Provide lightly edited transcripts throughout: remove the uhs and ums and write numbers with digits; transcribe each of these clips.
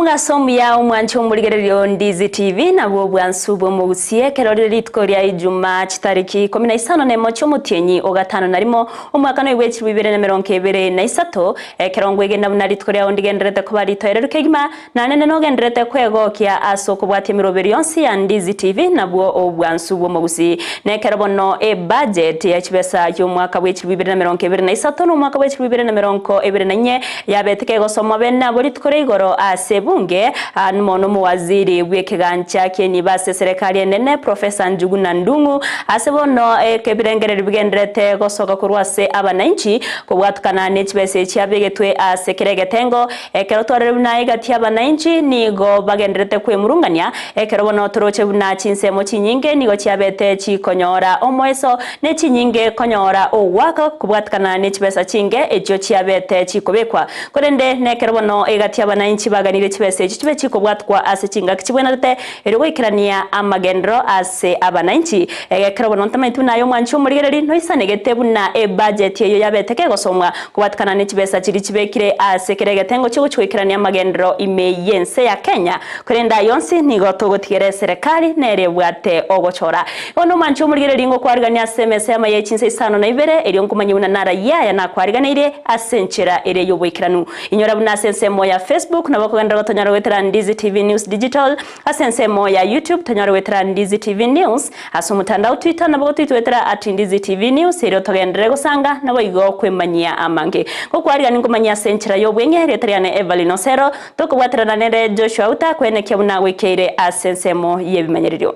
Omugasomu ya omwanchi omurigererio Ndizi TV nabwo bwansubo mu Gusii kerorire litko lya Ijumaa kitariki 15 nemo cy'omutyenyi ogatano narimo omwaka no ibweki 2023 kerongo igenda buna litko lya ondigenderete kuba litoerero kegima nanene no genderete kwegokia asoko bwati miroberi yonsi ya Ndizi TV nabwo obwansubo mu Gusii nekerobono budget ya kibesa y'omwaka bweki 2023 no mwaka bweki 2024 yabeteke gosoma bena bolitko igoro bunge numono muwaziri w'ekigancha kyenyi base serikali enene Profesa Njuguna Ndungu asebono kebirengereri bigenderete gosoka kurwase abananchi kubwatukana n'ekibese cyabegetwe asekeregetengo ekerotore bunaye gati abananchi nigo bagenderete kwemurunganya ekerobono toroche buna Chinsemo chinyinge nigo cyabete chikonyora omweso nechinyinge konyora owaka kubwatukana n'ekibesa chinge ejo cyabete chikobekwa korende nekerobono egati abananchi baganire chibese chibe chikobwatwa ase chinga kichibwenate erwo ikirania amagendro ase abananchi egekerobono ntamaitu nayo mwanchi omurigereri no isanegete buna budget yeyo yabeteke gosomwa kubwatukana n'ekibesa chiri chibekire ase keregetengo cyo guchwikirania amagendro imeyense ya Kenya kurenda yonsi nigo togotigere serikali nerebwate ogochora ono mwanchi omurigereri ngo kwarigania SMS ya Amayia Chinsa Isano na Ibere eriyo nkumanyuna nara yaya na kwariganire asenchera ere yobwikiranu inyora buna sensemo ya Facebook na bakogenda tonyara wetera Ndizi TV News Digital asensemo ya YouTube tonyara wetera Ndizi TV News aso mutandao Twitter na bako twitwetera @Ndizi TV News ero togendere gusanga nabo igo kwemanyia amange kokwari ani kumanyia senchera yobwenge reteriane Everlyne Osero tokubwatera na nere Joshua Auta kwenekia buna wekere asensemo yebimanyiririo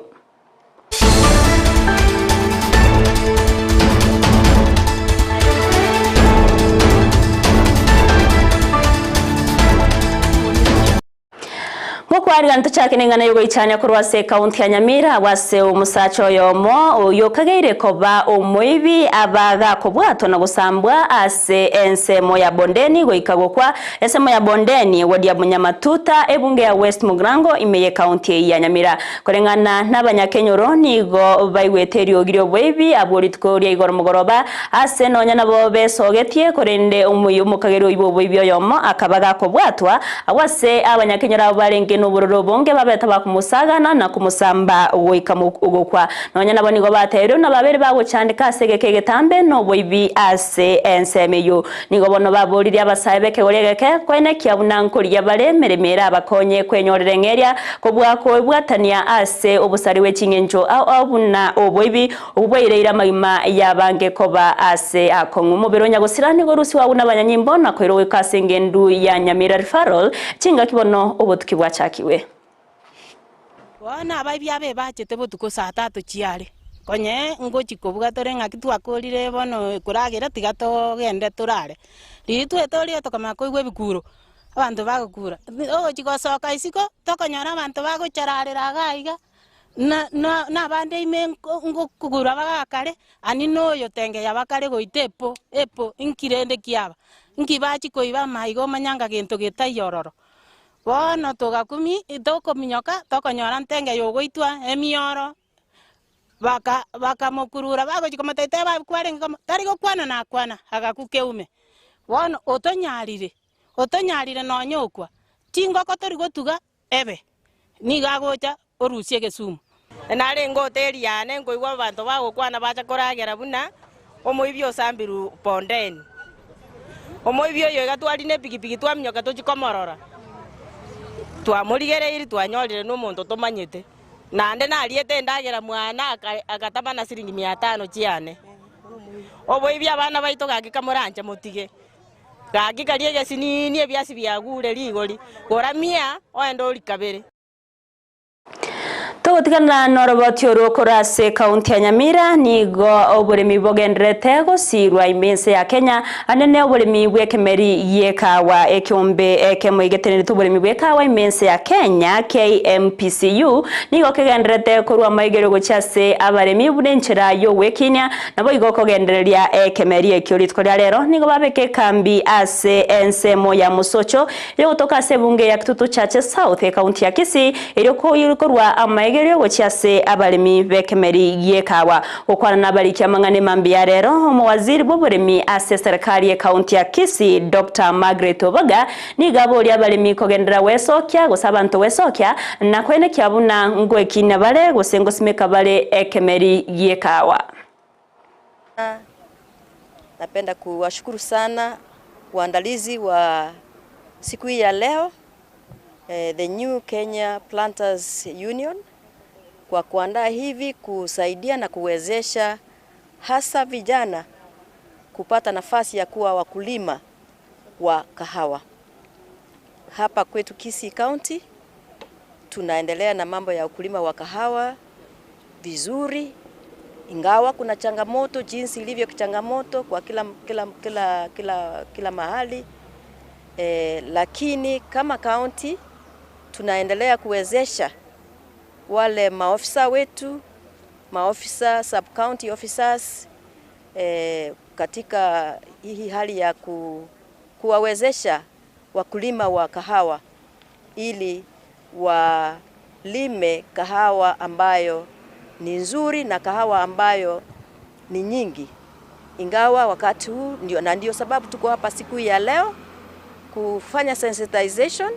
kwari ganto chakenengana yogo ichanya kurwase county ya Nyamira wase umusacho yomo yokageire koba omoibi abaga kobwato na gusambwa ase ensemo ya bondeni goikagokwa ensemo ya bondeni wodi ya Munyamatuta ebunge ya West Mugrango imeye county ya Nyamira korengana n'abanyakenyoro nigo baiweterio girio bwebi aboritko ria igoro mugoroba ase nonya nabo besogetie korende umukagero ibo bwebi yomo akabaga kobwatwa awase abanyakenyoro barenge no bonge babeta bakumusagana na kumusamba woikamugokwa nonya nabo nigo batero na babere bago chandika segeke getambe no boibi ase ensemeyo nigo bono baboriri abasabeke goregeke kwene kyabunanko lya balemeremera abakonye kwenyorere ngeria kobwako bwatania ase obusari wechingenjo abuna oboibi obweirira magima yabange koba ase akongu muberonya gosirani gorusi wabuna abanyanyimbo na kwero wekasengendu ya Nyamira referral chinga kibono obotukibwa chakiwe wana abaibya abe bachete botuko saa 3 chiare konye ngochi kobuga tore ngaki twakorire bono kuragira tigato gende turare ritwe torie tokama koigwe bikuro abantu bagukura chigosoka isiko tokonyora abantu bagocherarira gaiga na bande ime ngokugura bagakare ani noyo tenge yabakare goitepo epo inkirende kiaba nkibachi koiba maigo manyanga gento getayororo bono togakumi itoko minyoka tokonyora ntenge yogoitwa emioro baka mokurura bago chikomatete ba kwarenga tarigo kwana na kwana agakukeume bono otonyarire no nyokwa tingo kotori gotuga ebe nigagocha orusie gesumu nare ngoteri yane ngoigwa bantu bago kwana bacha koragera buna omoibyo sambiru pondeni omoibyo yo gatwarine pikipiki twamnyoka tochikomorora twamurigereiri twanyorire n'umuntu tumanyite nande nariete ndagera mwana akatabana siringi 500 ciane oboibya abana baito gagikamuranje mutige gagikariege sinini ebyasi byagure ligori goramia oendo likabere Togotikana norobotio rokorase county ya Nyamira nigo oburemi bogendrete gosirwa imense ya Kenya anene oburemi bwekemeri yekawa ekyombe ekemwegetenere tuburemi bwekawa imense ya Kenya KMPCU nigo kegendrete korwa maigero gochase abaremi burenchera yo wekinya nabo igo kogendereria ekemeri ekyoritko lya rero nigo babeke kambi ase ensemo ya Musocho yo toka sebunge ya Kitutu Church South county ya Kisii eriko korwa amaige rigerio gochiase abalimi bekemeri yekawa gukwana nabarikia mangane mambia rero umuwaziri bw'uburimi ase serikali ya kaunti ya Kisii Dr. Margaret Obaga nigabori abalimi kogendera wesokia gosabanto wesokia na kwene kiabuna ngwekina bale gosengosimeka bale ekemeri yekawa. Napenda kuwashukuru sana waandalizi wa siku hii ya leo, the New Kenya Planters Union, kwa kuandaa hivi kusaidia na kuwezesha hasa vijana kupata nafasi ya kuwa wakulima wa kahawa. Hapa kwetu Kisii County tunaendelea na mambo ya ukulima wa kahawa vizuri, ingawa kuna changamoto jinsi ilivyo changamoto kwa kila mahali, lakini kama county tunaendelea kuwezesha wale maofisa wetu, maofisa sub county officers, katika hii hali ya kuwawezesha wakulima wa kahawa ili walime kahawa ambayo ni nzuri na kahawa ambayo ni nyingi. Ingawa wakati huu ndio sababu tuko hapa siku ya leo kufanya sensitization,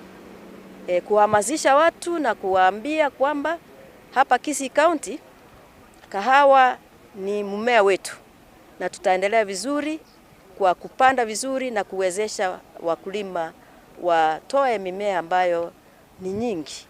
kuhamasisha watu na kuwaambia kwamba hapa Kisii County kahawa ni mmea wetu na tutaendelea vizuri kwa kupanda vizuri na kuwezesha wakulima watoe mimea ambayo ni nyingi.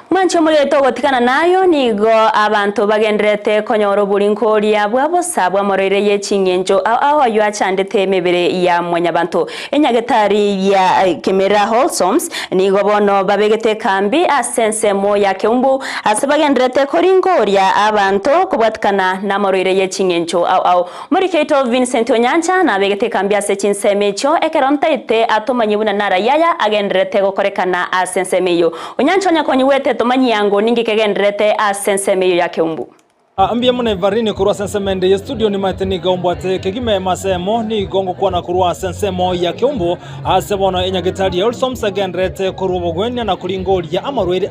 Mancho muleto gotikana nayo nigo abantu bagenderete konyoro bulinkoria bwabosabwa morere ye chingenjo aho yachandete emebere ya mwanyabantu enyagetari ya Nyamira Wholesomes nigo bono babegete kambi asensemo ya keumbu asabagenderete koringoria abantu kubwatikana na morere ye chingenjo muri keto Vincent Onyancha na begete kambi ase Chinsemecho ekerontaite atomanyibuna nara yaya agenderete gokorekana asensemeyo Onyancha nyakonyiwete tomanyi yango ningi kegenderete asensemeyo ya keumbu. Ambia mune varini kurwa sensemende ya studio ni maitini gaumbwate kegime masemo ni gongo kuwana kurwa sensemo ya keumbu asebono enyagetari ya Wholesomes agenderete kurwa bogwenya na kuringoria amarwere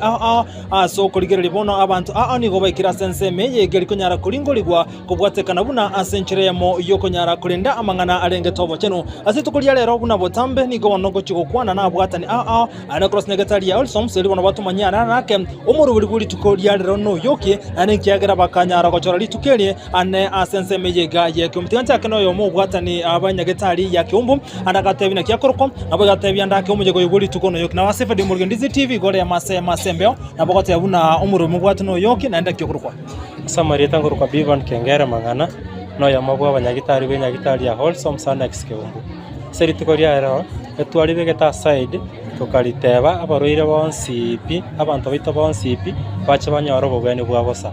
so kuligereri bono abantu ni gobaikira senseme yegeri konyara kuringoligwa kubwate kanabuna asencheremo yokonyara kurenda amangana arenge tobo cheno asitukulia lero buna botambe ni gono gochigokwana na bwatani ana cross nyagetari ya Wholesomes eri bono batumanyana nake umuru buri tukolia lero no yoke anenkiagera bakanya aragochora litukelie ane asenseme yega yeke umtiancha keno yo mubwatani abanyagetari ya keumbu anagatebi na kyakoroko abagatebi andake umujego yuguli tukono yoke na wasefa de Ndizi TV gore ya masembeo na bogote yabuna umuru mubwatano yoke naenda kyokoroko samari tangoro kwa bivan kengera mangana no ya mabwa abanyagitari benyagitari ya Wholesomes anex keumbu seri tukoria ero etwali begeta side tukaliteba abaroire bonsipi abantu baito bonsipi bacha banyoro bogene bwabosa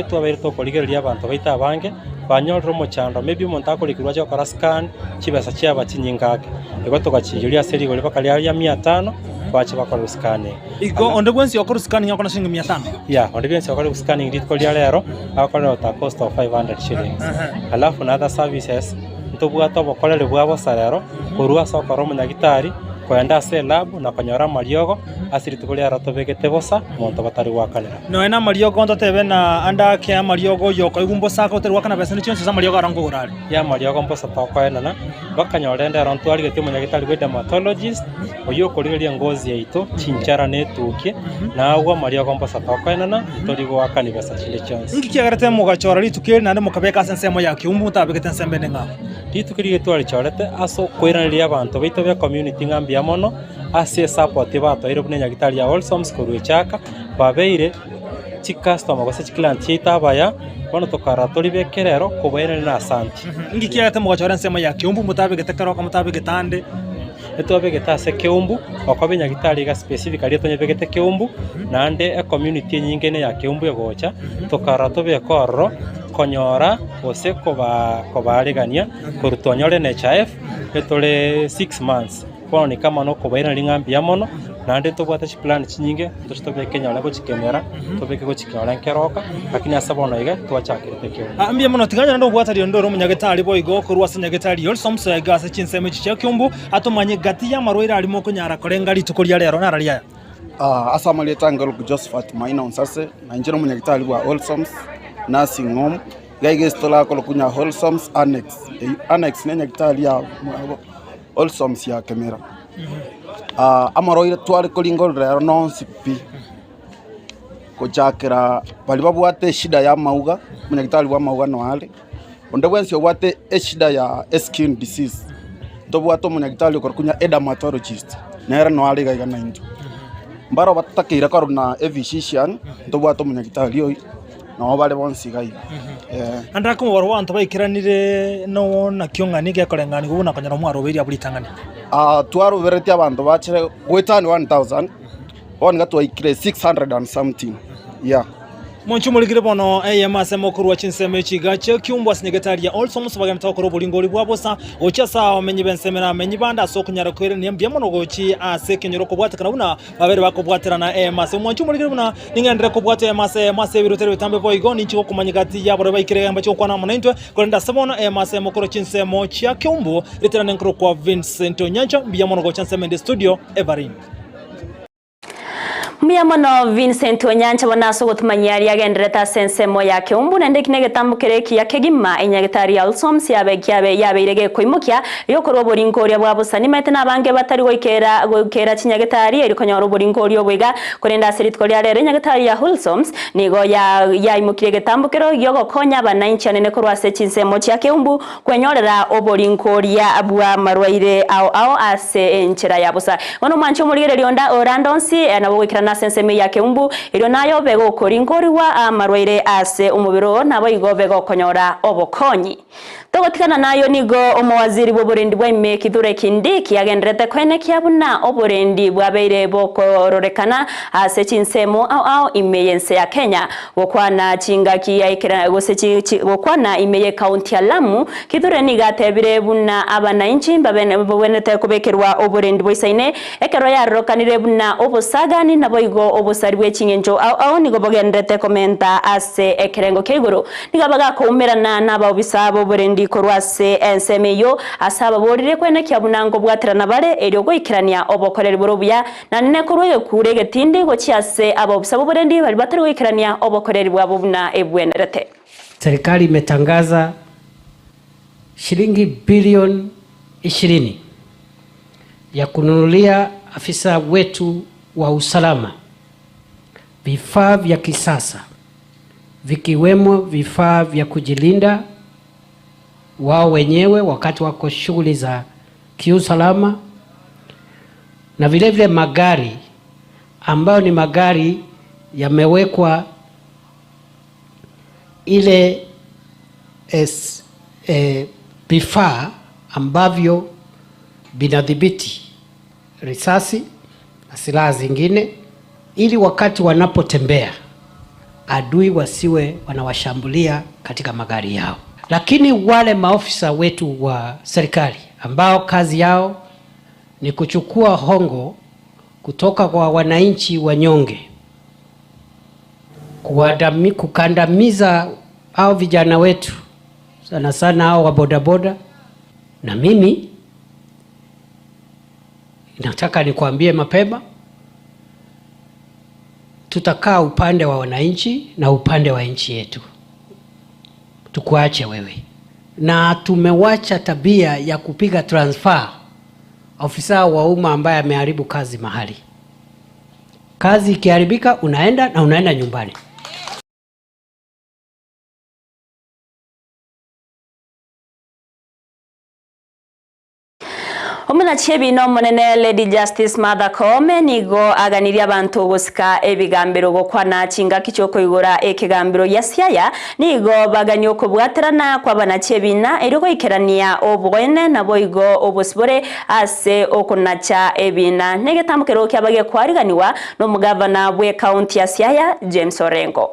twabere tokoligereria abantu baita abange banyorro mochando maybe umuntu akolikirwa cyo kora scan kibasa cyaba kinyingake ego togachijulia seri gole bakali ya 500 bacha bakora scanning igo onde gwensi okora scanning yakona shilingi 500 onde gwensi okora scanning ritkolia lero akora ta cost of 500 shillings alafu na other services ntobwa tobokorere bwabosa lero kurwa sokoro munyagitari kwenda se lab na kanyora mariogo asiritukulia ratobegete bosa monto batari wakalera no ena mariogo ntotebe na anda ke mariogo yoko igumbo saka utari wakana besa nicho za mariogo arango urari ya mariogo mbosa tokwena na bakanyolenda arantu ari gete munyagitari we dermatologist oyo korigeria ngozi yaito chinchara netuke na agwa mariogo mbosa tokwena na tori wakani besa chile chance ngi kiagarete mugachora litukiri na mukabeka sensemo ya kiumbu tabegete nsembene nga litukiri twali chorete aso koiraniria abantu baito be community ngambi mono ase support bato ire bunenya gitari ya Wholesomes kurwechaka babeire chi customer gose chi client chitabaya bono tokara tori bekerero kubaire na asanti ngikiagate mugachora nsema ya kiumbu mutabegete karoka mutabegete etwabegeta se keumbu okobenya gitari ga specifically tonyebegete keumbu nande community nyingene ya keumbu yogocha tokara tobekorro konyora ose kobaregania kurutonyore NHIF etole 6 months kono ni kama no kubaira lingambi ya mono nande tobwata chi plan chinyinge tostobe Kenya lako chikemera tobeke go chikora nkeroka lakini asabono iga twachakirete kyo ambia mono tiganya ndo bwata rio ndoro munyagetari boy go kurwa sanyagetari Wholesomes gase chinseme chiche kyumbu atomanye gati ya marwira alimo kunyara korenga litukuria lero nararia Asamali tangal Josephat Maina Onsase, na njero mwenyekitali wa Wholesomes Nursing Home, gaige stola ko kunya Wholesomes Annex. Annex nenya kitali ya Wholesomes ya Kemera. Amaro ile twali kolingol rero non sipi. Ko chakera bali babwate shida ya mauga, mwenyekitali wa mauga no ali. Onde wensi wate shida ya skin disease. Tobwato mwenyekitali ko kunya dermatologist. Nera no ali gaiga na injo. Mbaro batakira korona physician tobwato mwenyekitali oyi no bale bonsi gai. Andra ko waro wantu baikiranire no na kiongani ge korengani gubuna konyara mwaro beri abulitangani. Twaro vereti abantu bachere gwetani 1000 on gatwa ikire 600 and something. Yeah. Monchu muligire bono AMS mokuru wa Chinsa mechiga che kyumba sinyegetari ya also musubaga mtakoro bulingoli bwabosa ochasa omenyi bensemera amenyi banda so kunyara kwere ni mbya mono gochi aseke nyoro ko bwata kana babere bakobwatira na AMS monchu muligire buna ningendre ko bwata AMS birutere bitambe boygo ni chiko kumanyigati ya bore baikire yamba cyo kwana munentwe kolenda sabono AMS mokuru Chinsa mochi ya kyumbu ritera nenkro kwa Vincent Onyancha mbya mono gochi Chinsa studio Everlyne. Miyamono Vincent Onyancha wanaso gutumanyari yagendreta sensemo ya Kiumbu nende kinege tambukireki ya kegima inyagetari Wholesomes yabeirege koimukia yokorwa borinkoria bwabusani mete nabange batari goikera kinyagetari erikonyoro borinkoria obwega kurenda seritkoria rere inyagetari ya Wholesomes nigo ya imukirege tambukiro yogo konya bananchi anene korwase Chinsemo ya Kiumbu kwenyorera oborinkoria abwa marwaire ao ase enchera yabusa ono mancho muligere rionda orandonsi nabo gikirana senseme ya Kiumbu iro nayo bego koringori wa marwaire ase umubiro nabo igo bego konyora obokonyi togotikana nayo nigo omwaziri boborendi bwa imeki dure kindiki yagendrete kwene kyabuna oborendi bwabeire bokororekana ase Chinsemo ao imeyense ya Kenya gokwana chingaki ya ikira gosechi gokwana imeye county ya Lamu kidure nigatebire buna abananchi babenete kubekerwa oborendi boisaine ekero yarokanire buna obosagani nabo igo obosari bw'ekingenjo ao nigo bogendrete komenta ase ekerengo keiguru nigabaga kuumirana naba obisabo oborendi korwase ensemeyo asaba borire kwene kyabunango bwatirana bare eryo goikirania obokoreri borobuya na nene kurwe kurege tindi gochiase abo obisabo borendi bali batari goikirania obokoreri bwabo buna ebwenerete. Serikali imetangaza shilingi bilioni 20 ya kununulia afisa wetu wa usalama vifaa vya kisasa vikiwemo vifaa vya kujilinda wao wenyewe wakati wako shughuli za kiusalama na vile vile magari ambayo ni magari yamewekwa ile vifaa ambavyo vinadhibiti risasi na silaha zingine ili wakati wanapotembea adui wasiwe wanawashambulia katika magari yao. Lakini wale maofisa wetu wa serikali ambao kazi yao ni kuchukua hongo kutoka kwa wananchi wanyonge, kukandamiza au vijana wetu sana sana hao wa bodaboda, na mimi nataka nikwambie mapema tutakaa upande wa wananchi na upande wa nchi yetu, tukuache wewe. Na tumewacha tabia ya kupiga transfer ofisa wa umma ambaye ameharibu kazi mahali. Kazi ikiharibika unaenda nyumbani. Omuna chebino monene Lady Justice Mother Kome nigo aganiria abantu gusika ebigambiro gokwana chinga kichoko igora ekigambiro yasiaya nigo baganyo kubwaterana kwa bana chebina eriko ikerania obwene nabo igo obosibore ase okunacha ebina negetamukero kyabage kwariganiwa no mugavana bwe county ya Siaya James Orengo.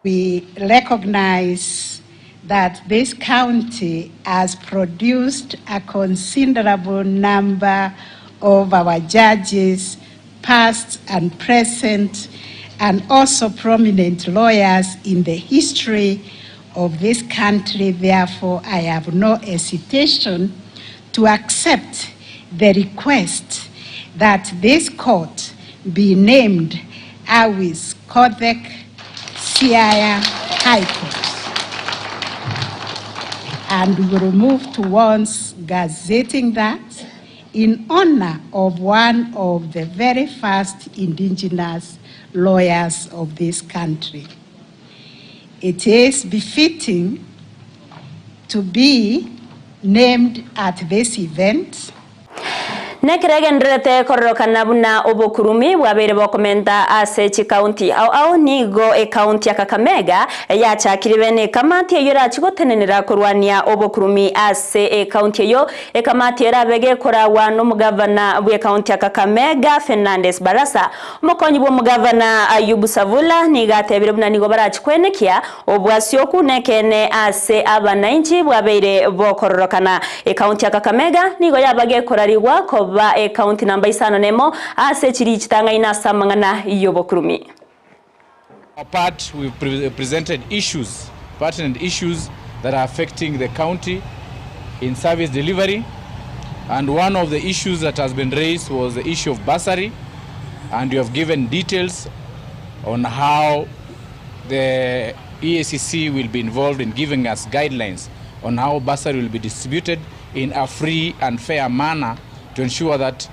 We recognize that this county has produced a considerable number of our judges, past and present, and also prominent lawyers in the history of this country. Therefore, I have no hesitation to accept the request that this court be named Awis Kodhek Siaya High Court. And we will move towards gazetting that in honor of one of the very first indigenous lawyers of this country. It is befitting to be named at this event. Nekeregendrete kororokana buna obokurumi bwabere bokomenta ase County au nigo county ya Kakamega yachakiribene kamati yora chigotenenera kurwania obokurumi ase county yo kamati erabege korawa no mugavana bwe county ya Kakamega Fernandes Barasa mokonyi bwo mugavana Ayubu Savula nigatebire buna nigo barachikwenekia obwasyo kunekene ase abananchi bwabere bokororokana county ya Kakamega nigo yabage korariwa ko county number Isano nemo ase chiri chitanga ina samangana yobokurumi. Apart, we've presented pertinent issues that are affecting the county in service delivery, and one of the issues that has been raised was the issue of bursary, and you have given details on how the EACC will be involved in giving us guidelines on how bursary will be distributed in a free and fair manner to ensure that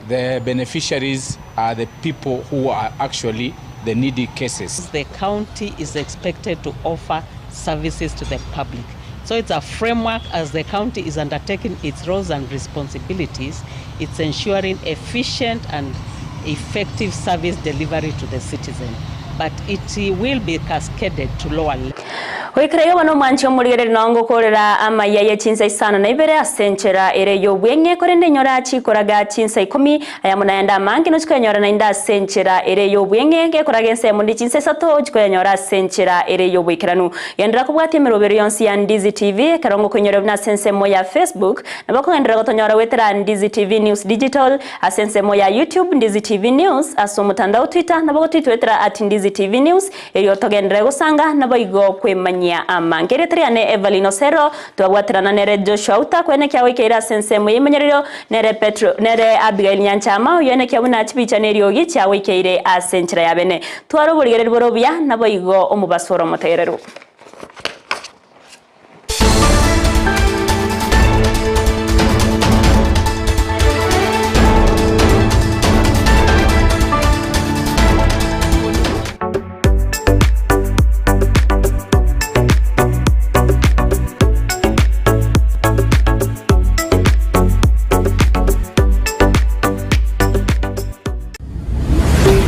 the beneficiaries are the people who are actually the needy cases. The county is expected to offer services to the public. So it's a framework as the county is undertaking its roles and responsibilities. It's ensuring efficient and effective service delivery to the citizen. But it will be cascaded to lower levels. Oikrega wano mancho murigere nongo korera Amayia ye Chinsa Isano na Ibere asenchera ere yo bwenge korende nyora chikoraga Chinsa 10 ayamuna yanda mangi no chikonyora na inda asenchera ere yo bwenge ke koraga nse mundi Chinsa 3 chikonyora asenchera ere yo bwikiranu yandra kubwati merobero yonsi ya Ndizi TV karongo konyora na sense moya Facebook na bako yandra gotonyora wetera Ndizi TV News Digital asense moya YouTube Ndizi TV News asomutandao Twitter na bako twitwetera @Ndizi TV News eri otogendra gusanga na boigo kwemanya Mangeretriane Everlyne Osero twagwatirana nere Joshua Auta kwene kya wikeira sense muyimenyerero nere Petro nere Abigail Nyanchama yene kya buna chibicha neryo gicha wikeire asenchira yabene twaro burigere borobya nabo igo omubasoro moterero.